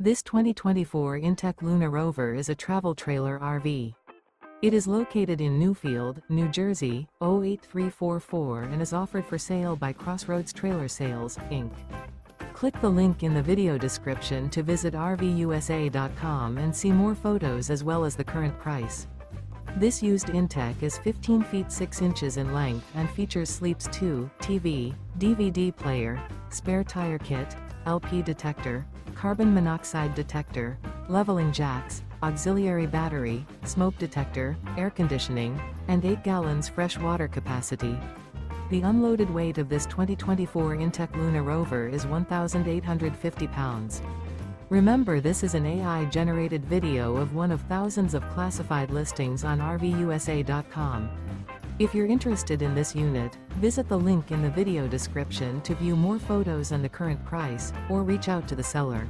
This 2024 inTech Luna Rover is a travel trailer RV. It is located in Newfield, New Jersey, 08344 and is offered for sale by Crossroads Trailer Sales, Inc. Click the link in the video description to visit RVUSA.com and see more photos as well as the current price. This used inTech is 15 feet 6 inches in length and features Sleeps 2, TV, DVD player, spare tire kit, LP detector, carbon monoxide detector, leveling jacks, auxiliary battery, smoke detector, air conditioning, and 8 gallons fresh water capacity. The unloaded weight of this 2024 inTech Luna Rover is 1,850 pounds. Remember, this is an AI-generated video of one of thousands of classified listings on RVUSA.com. If you're interested in this unit, visit the link in the video description to view more photos and the current price, or reach out to the seller.